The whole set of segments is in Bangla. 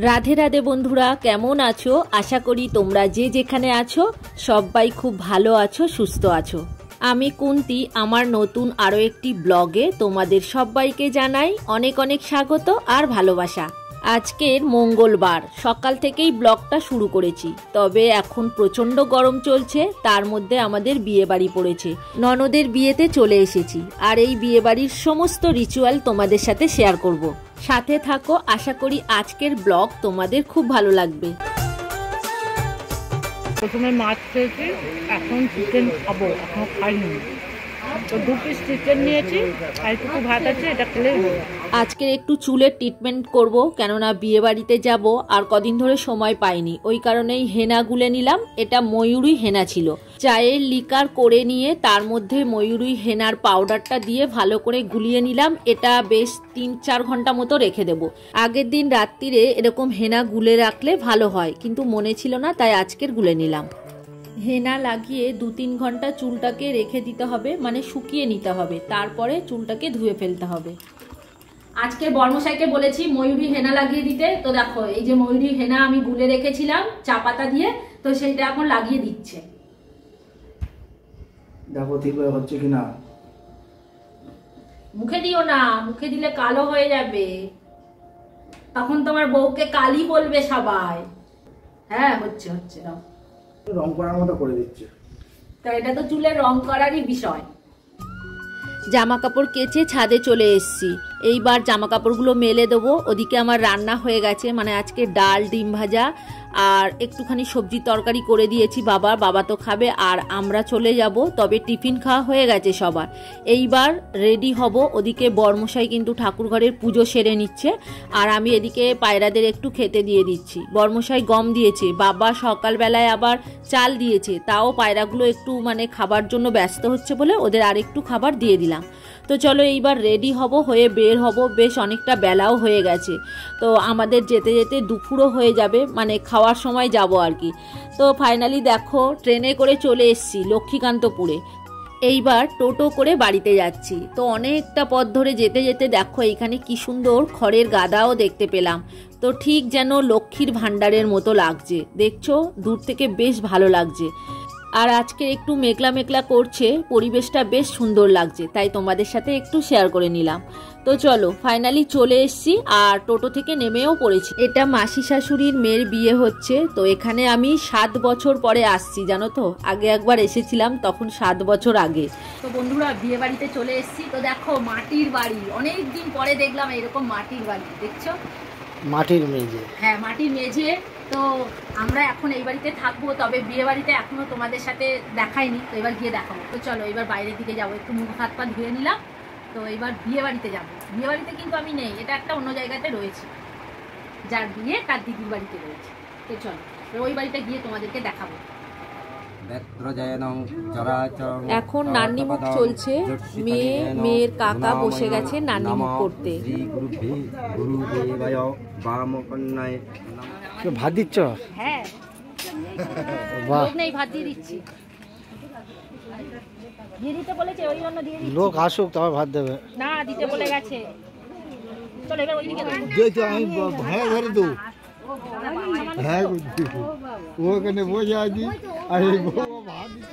রাধে রাধে বন্ধুরা, কেমন আছো? আশা করি তোমরা যে যেখানে আছো সবাই খুব ভালো আছো, সুস্থ আছো। আমি কুন্তি, আমার নতুন আরও একটি ব্লগে তোমাদের সবাইকে জানাই অনেক অনেক স্বাগত আর ভালোবাসা। আজকের মঙ্গলবার সকাল থেকেই ব্লগটা শুরু করেছি, তবে এখন প্রচণ্ড গরম চলছে, তার মধ্যে আমাদের বিয়ে বাড়ি পড়েছে। ননদের বিয়েতে চলে এসেছি আর এই বিয়ে বাড়ির সমস্ত রিচুয়াল তোমাদের সাথে শেয়ার করব। সাথে থাকো, আশা করি আজকের ব্লগ তোমাদের খুব ভালো লাগবে। প্রথমে মাছ খেয়েছি, এখন চিকেন খাবো, এখনো খাইনি। তো 2 পিস চিকেন নিয়েছি, আর একটু ভাত আছে, এটা খেলেই হবে। আজকের একটু চুলের ট্রিটমেন্ট করব, কেননা বিয়ে বাড়িতে যাব আর কদিন ধরে সময় পাইনি, ওই কারণেই হেনা গুলে নিলাম। এটা ময়ূরী হেনা ছিল। চায়ের লিকার করে নিয়ে তার মধ্যে ময়ূরী হেনার পাউডারটা দিয়ে ভালো করে গুলিয়ে নিলাম। এটা বেশ 3-4 ঘন্টা মতো রেখে দেব। আগের দিন রাত্রিরে এরকম হেনা গুলে রাখলে ভালো হয়, কিন্তু মনে ছিল না, তাই আজকের গুলে নিলাম। হেনা লাগিয়ে 2-3 ঘন্টা চুলটাকে রেখে দিতে হবে, মানে শুকিয়ে নিতে হবে, তারপরে চুলটাকে ধুয়ে ফেলতে হবে। আজকে বর্মশাইকে বলেছি ময়ূরী হেনা লাগিয়ে দিতে, তো দেখো এই যে ময়ূরী হেনা আমি গুলে রেখেছিলাম চা পাতা দিয়ে, তো সেইটা এখন লাগিয়ে দিচ্ছে। দেখো ঠিকভাবে হচ্ছে কিনা। মুখে দিও না, মুখে দিলে কালো হয়ে যাবে, তখন তোমার বউকে কালি বলবে সবাই। হ্যাঁ হচ্ছে হচ্ছে, দাও। রং করার মতো করে দিচ্ছে। তো এটা তো চুলের রং করারই বিষয়। জামা কাপড় কেচে ছাদে চলে এসেছি, এইবার জামা কাপড়গুলো মেলে দেবো। ওদিকে আমার রান্না হয়ে গেছে, মানে আজকে ডাল, ডিম ভাজা আর একটুখানি সবজি তরকারি করে দিয়েছি। বাবা তো খাবে আর আমরা চলে যাব, তবে টিফিন খাওয়া হয়ে গেছে সবার। এইবার রেডি হব। ওদিকে বর্মশাই কিন্তু ঠাকুর ঘরের পুজো সেরে নিচ্ছে, আর আমি এদিকে পায়রাদের একটু খেতে দিয়ে দিচ্ছি। বর্মশাই গম দিয়েছে, বাবা সকালবেলায় আবার চাল দিয়েছে, তাও পায়রাগুলো একটু মানে খাবার জন্য ব্যস্ত হচ্ছে বলে ওদের আরেকটু খাবার দিয়ে দিলাম। তো চলো এইবার রেডি হব, হয়ে বের হব। বেশ অনেকটা বেলাও হয়ে গেছে, তো আমাদের যেতে যেতে দুপুরও হয়ে যাবে, মানে খাওয়ার সময় যাব আর কি। তো ফাইনালি দেখো ট্রেনে করে চলে এসেছি লক্ষ্মীকান্তপুরে। এইবার টোটো করে বাড়িতে যাচ্ছি। তো অনেকটা পথ ধরে যেতে যেতে দেখো এইখানে কি সুন্দর খড়ের গাদাও দেখতে পেলাম। তো ঠিক যেন লক্ষ্মীর ভাণ্ডারের মতো লাগছে, দেখছো দূর থেকে বেশ ভালো লাগছে। আর আজকে একটু মেঘলা মেঘলা করছে, পরিবেশটা বেশ সুন্দর লাগছে, তাই তোমাদের সাথে একটু শেয়ার করে নিলাম। তো চলো ফাইনালি চলে এসেছি আর টোটো থেকে নেমেও পড়েছি। এটা মাসি শাশুড়ির মেয়ের বিয়ে হচ্ছে, তো এখানে আমি 7 বছর পরে আসছি, জানো তো। আগে একবার এসেছিলাম, তখন 7 বছর আগে। তো বন্ধুরা বিয়ে বাড়িতে চলে এসেছি। তো দেখো মাটির বাড়ি, অনেকদিন পরে দেখলাম এরকম মাটির বাড়ি, দেখছো? মাটির মেঝে। হ্যাঁ মাটির মেঝে। তো আমরা এখন এই বাড়িতে থাকবো, তবে বিয়ে বাড়িতে এখনো তোমাদের সাথে দেখাইনি, তো এবার গিয়ে দেখাবো। তো চলো এবার বাইরের দিকে যাবো, একটু মুখ হাত পা ধুয়ে নিলাম। তো এবার বিয়ে বাড়িতে যাবো। বিয়ে বাড়িতে কিন্তু আমি নেই, এটা একটা অন্য জায়গাতে রয়েছে, যার বিয়ে তার দিদির বাড়িতে রয়েছে। তো চলো ওই বাড়িটা গিয়ে তোমাদেরকে দেখাবো। এখন নান্নিমুখ চলছে, মেয়ের কাকা বসে গেছে নান্নিমুখ করতে। ভাত দিচ্ছ? হ্যাঁ ভাত দিয়ে দিচ্ছি, দিয়ে দিতে বলেছে, ওই জন্য দিয়ে দিচ্ছি। লোক আসুক তবে ভাত দেবে না, দিতে বলে গেছে। চলো এবার ওইদিকে আমি ভাড়া ধরে দেবো। হ্যাঁ ওখানে বসে আছি।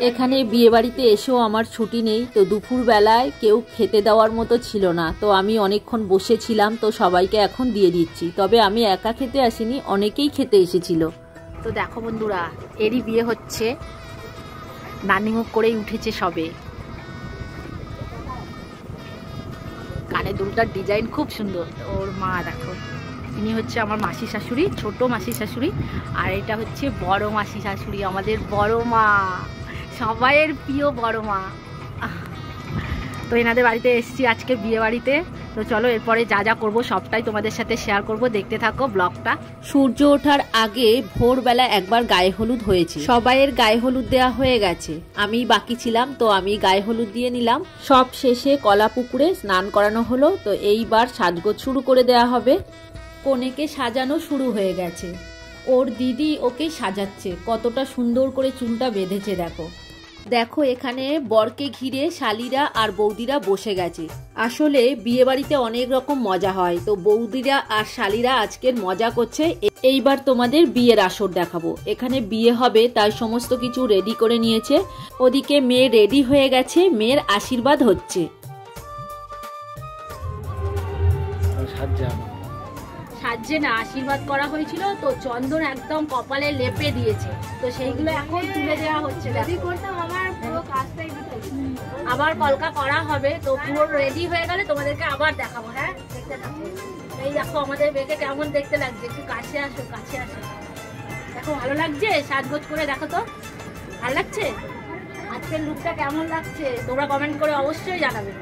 এখানে বিয়ে বাড়িতে এসেও আমার ছুটি নেই, তো দুপুর বেলায় কেউ খেতে দেওয়ার মতো ছিল না, তো আমি অনেকক্ষণ বসেছিলাম, তো সবাইকে এখন দিয়ে দিচ্ছি। তবে আমি একা খেতে আসিনি, অনেকেই খেতে এসেছিল। তো দেখো বন্ধুরা এরই বিয়ে হচ্ছে, নানিমুখ করেই উঠেছে সবে। কানে দুলটার ডিজাইন খুব সুন্দর। ওর মা দেখো, ইনি হচ্ছে আমার মাসি শাশুড়ি, ছোট মাসি শাশুড়ি, আর এটা হচ্ছে বড় মাসি শাশুড়ি, আমাদের বড় মা, সবাইয়ের প্রিয় বড় মা। তো এনাদের বাড়িতে এসেছি আজকে বিয়ে বাড়িতে। তো চলো এরপরে যা যা করবো সবটাই তোমাদের সাথে শেয়ার করব, দেখতে থাকো ব্লগটা। সূর্য ওঠার আগে ভোরবেলা একবার গায়ে হলুদ হয়েছে, সবাইয়ের গায়ে হলুদ দেওয়া হয়ে গেছে, আমি বাকি ছিলাম, তো আমি গায়ে হলুদ দিয়ে নিলাম। সব শেষে কলা পুকুরে স্নান করানো হলো। তো এইবার সাজগোজ শুরু করে দেওয়া হবে। কনেকে সাজানো শুরু হয়ে গেছে, ওর দিদি ওকে সাজাচ্ছে, কতটা সুন্দর করে চুলটা বেঁধেছে দেখো। দেখো এখানে বরকে ঘিরে শালিরা আর বৌদিরা বসে গেছে। আসলে বিয়ে বাড়িতে অনেক রকম মজা হয়, তো বৌদিরা আর শালিরা আজকের মজা করছে। এইবার তোমাদের বিয়ের আসর দেখাবো। এখানে বিয়ে হবে তাই সমস্ত কিছু রেডি করে নিয়েছে। ওদিকে মেয়ে রেডি হয়ে গেছে, মেয়ের আশীর্বাদ হচ্ছে। সাজছে না, আশীর্বাদ করা হয়েছিল তো চন্দন একদম কপালে লেপে দিয়েছে, তো সেইগুলো এখন তুলে দেওয়া হচ্ছে। আবার কলকা করা হবে, তো পুরো রেডি হয়ে গেলে তোমাদেরকে আবার দেখাবো। হ্যাঁ, দেখতে থাকো। এই দেখো আমাদের মেয়েকে কেমন দেখতে লাগছে, একটু কাছে আসো, কাছে আসো। দেখো ভালো লাগছে সাজগোজ করে, দেখো তো ভালো লাগছে। আজকের লুকটা কেমন লাগছে তোমরা কমেন্ট করে অবশ্যই জানাবে।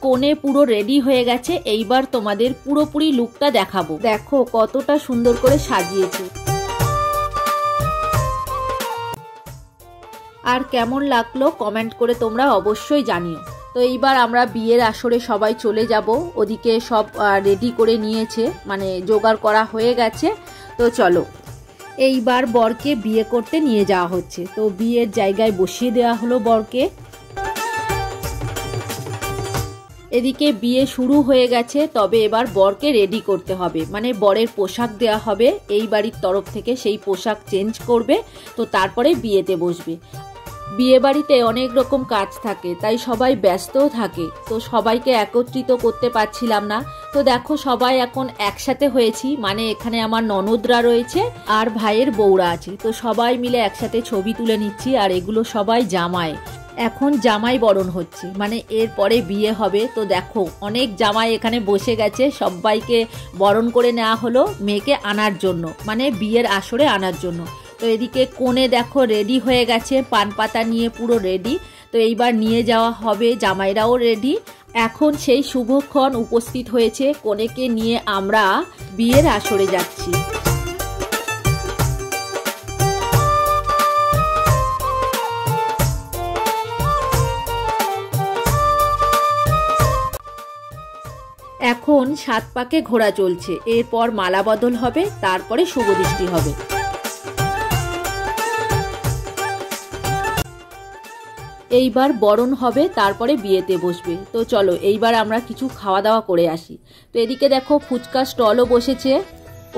কোণে পুরো রেডি হয়ে গেছে, এইবার তোমাদের পুরোপুরি লুকটা দেখাবো। দেখো কতটা সুন্দর করে সাজিয়েছে, আর কেমন লাগলো কমেন্ট করে তোমরা অবশ্যই জানিও। তো এইবার আমরা বিয়ের আসরে সবাই চলে যাব। ওদিকে সব রেডি করে নিয়েছে, মানে জোগাড় করা হয়ে গেছে। তো চলো এইবার বরকে বিয়ে করতে নিয়ে যাওয়া হচ্ছে। তো বিয়ের জায়গায় বসিয়ে দেওয়া হলো বরকে। এদিকে বিয়ে শুরু হয়ে গেছে, তবে এবার বরকে রেডি করতে হবে, মানে বরের পোশাক দেওয়া হবে এই বাড়ির তরফ থেকে, সেই পোশাক চেঞ্জ করবে, তো তারপরে বিয়েতে বসবে। বিয়ে বাড়িতে অনেক রকম কাজ থাকে, তাই সবাই ব্যস্তও থাকে, তো সবাইকে একত্রিত করতে পারছিলাম না। তো দেখো সবাই এখন একসাথে হয়েছি, মানে এখানে আমার ননদরা রয়েছে আর ভাইয়ের বউরা আছে, তো সবাই মিলে একসাথে ছবি তুলে নিচ্ছি। আর এগুলো সবাই জামাই, এখন জামাই বরণ হচ্ছে, মানে এরপরে বিয়ে হবে। তো দেখো অনেক জামাই এখানে বসে গেছে, সবাইকে বরণ করে নেওয়া হলো মেয়েকে আনার জন্য, মানে বিয়ের আসরে আনার জন্য। তো এদিকে কোণে দেখো রেডি হয়ে গেছে, পান পাতা নিয়ে পুরো রেডি। তো এইবার নিয়ে যাওয়া হবে, জামাইরাও রেডি। এখন সেই শুভক্ষণ উপস্থিত হয়েছে, কোণেকে নিয়ে আমরা বিয়ের আসরে যাচ্ছি। এখন 7 পাকে ঘোড়া চলছে, এরপর মালা বদল হবে, তারপরে শুভদৃষ্টি হবে। এইবার বরণ হবে, তারপরে বিয়েতে বসবে। তো চলো এইবার আমরা কিছু খাওয়া দাওয়া করে আসি। তো এদিকে দেখো ফুচকা স্টলও বসেছে।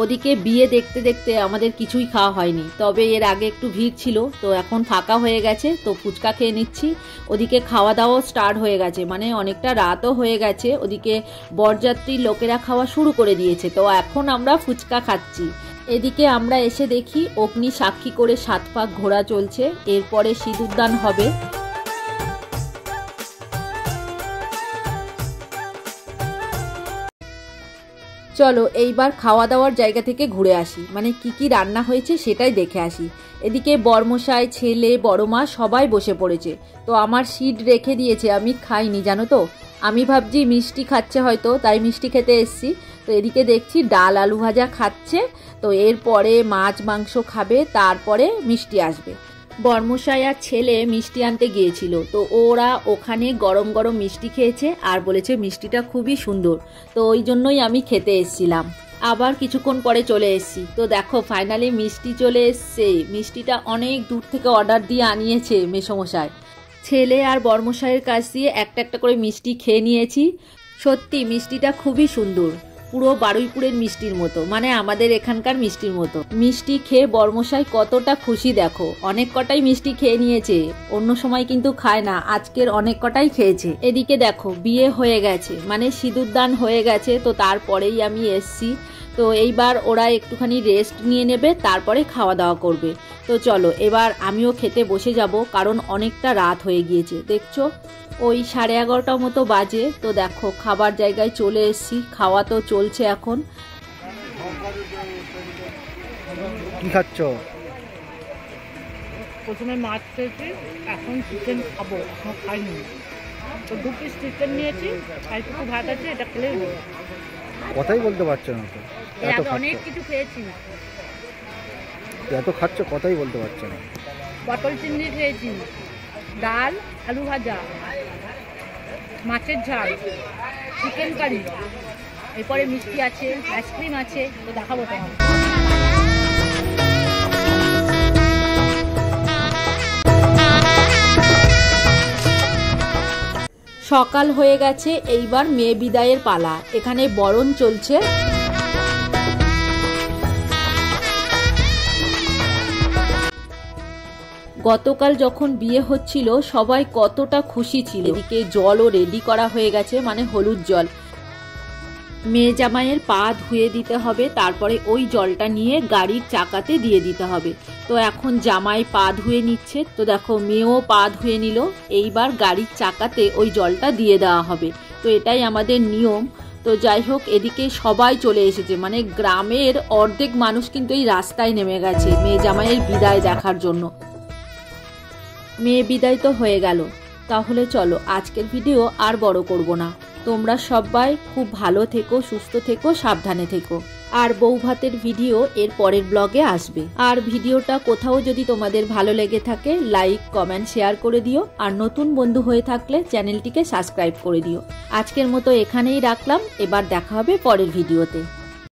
ওদিকে বিয়ে দেখতে দেখতে আমাদের কিছুই খাওয়া হয়নি, তবে এর আগে একটু ভিড় ছিল, তো এখন ফাঁকা হয়ে গেছে, তো ফুচকা খেয়ে নিচ্ছি। ওদিকে খাওয়া দাওয়াও স্টার্ট হয়ে গেছে, মানে অনেকটা রাতও হয়ে গেছে। ওদিকে বরযাত্রীর লোকেরা খাওয়া শুরু করে দিয়েছে, তো এখন আমরা ফুচকা খাচ্ছি। এদিকে আমরা এসে দেখি অগ্নি সাক্ষী করে 7 পাক ঘোড়া চলছে, এরপরে সিঁদুরদান হবে। চলো এইবার খাওয়া দাওয়ার জায়গা থেকে ঘুরে আসি, মানে কি কি রান্না হয়েছে সেটাই দেখে আসি। এদিকে বরমশাই, ছেলে, বড় মা সবাই বসে পড়েছে। তো আমার সিট রেখে দিয়েছে, আমি খাইনি জানো তো, আমি ভাবছি মিষ্টি খাচ্ছে হয়তো, তাই মিষ্টি খেতে এসছি। তো এদিকে দেখছি ডাল আলু ভাজা খাচ্ছে, তো এরপরে মাছ মাংস খাবে, তারপরে মিষ্টি আসবে। বর্মশাই আর ছেলে মিষ্টি আনতে গিয়েছিল, তো ওরা ওখানে গরম গরম মিষ্টি খেয়েছে আর বলেছে মিষ্টিটা খুবই সুন্দর, তো ওই জন্যই আমি খেতে এসেছিলাম। আবার কিছুক্ষণ পরে চলে এসেছি, তো দেখো ফাইনালি মিষ্টি চলে এসছে। মিষ্টিটা অনেক দূর থেকে অর্ডার দিয়ে আনিয়েছে মেসোমশাই। ছেলে আর বর্মশাইয়ের কাছ দিয়ে একটা একটা করে মিষ্টি খেয়ে নিয়েছি। সত্যি মিষ্টিটা খুবই সুন্দর, পুরো বারুইপুরের মিষ্টির মতো, মানে আমাদের এখানকার মিষ্টির মতো। মিষ্টি খেয়ে বর্মশাই কতটা খুশি দেখো, অনেক কটাই মিষ্টি খেয়ে নিয়েছে, অন্য সময় কিন্তু খায় না, আজকের অনেক কটাই খেয়েছে। এদিকে দেখো বিয়ে হয়ে গেছে, মানে সিঁদুরদান হয়ে গেছে, তো তারপরেই আমি এসছি। তো এইবার ওরা একটুখানি রেস্ট নিয়ে নেবে, তারপরে খাওয়া দাওয়া করবে। তো চলো এবার আমিও খেতে বসে যাব, কারণ অনেকটা রাত হয়ে গিয়েছে। দেখছো ওই 11:30 মতো বাজে। তো দেখো খাবার জায়গায় চলে এসেছি, খাওয়া তো চলছে এখন। কি খাচ্ছ? প্রথমে মাছ খেয়েছি, এখন চিকেন খাবো, এখন খাইনি। তো 2 পিস চিকেন নিয়েছি, এইটুকু ভাত আছে, এটা খেলেই হবে। কথাই বলতে পারছো না তো, এত অনেক কিছু খেয়েছি। এত খাচ্ছ কথাই বলতে পারছো না। পটল চিংড়ি খেয়েছি, ডাল আলু ভাজা, মাছের ঝাল, চিকেন কারি, এরপরে মিষ্টি আছে, আইসক্রিম আছে, তো দেখাবো তোমার। সকাল হয়ে গেছে, এইবার মেয়ে বিদায়ের পালা। এখানে বরণ চলছে। গতকাল যখন বিয়ে হচ্ছিল সবাই কতটা খুশি ছিল। এদিকে জলও রেডি করা হয়ে গেছে, মানে হলুদ জল। মেয়ে জামাইয়ের পা ধুয়ে দিতে হবে, তারপরে ওই জলটা নিয়ে গাড়ির চাকাতে দিয়ে দিতে হবে। তো এখন জামাই পা ধুয়ে নিচ্ছে, তো দেখো মেয়েও পা ধুয়ে নিল। এইবার গাড়ির চাকাতে ওই জলটা দিয়ে দেওয়া হবে। তো এটাই আমাদের নিয়ম। তো যাই হোক, এদিকে সবাই চলে এসেছে, মানে গ্রামের অর্ধেক মানুষ কিন্তু এই রাস্তায় নেমে গেছে মেয়ে জামাইয়ের বিদায় দেখার জন্য। মেয়ে বিদায় তো হয়ে গেল, তাহলে চলো আজকের ভিডিও আর বড় করব না। তোমরা সবাই খুব ভালো থেকো, সুস্থ থেকো, সাবধানে থেকো। আর বউ ভাতের ভিডিও এর পরের ব্লগে আসবে। আর ভিডিওটা কোথাও যদি তোমাদের ভালো লেগে থাকে লাইক, কমেন্ট, শেয়ার করে দিও। আর নতুন বন্ধু হয়ে থাকলে চ্যানেলটিকে সাবস্ক্রাইব করে দিও। আজকের মতো এখানেই রাখলাম, এবার দেখা হবে পরের ভিডিওতে।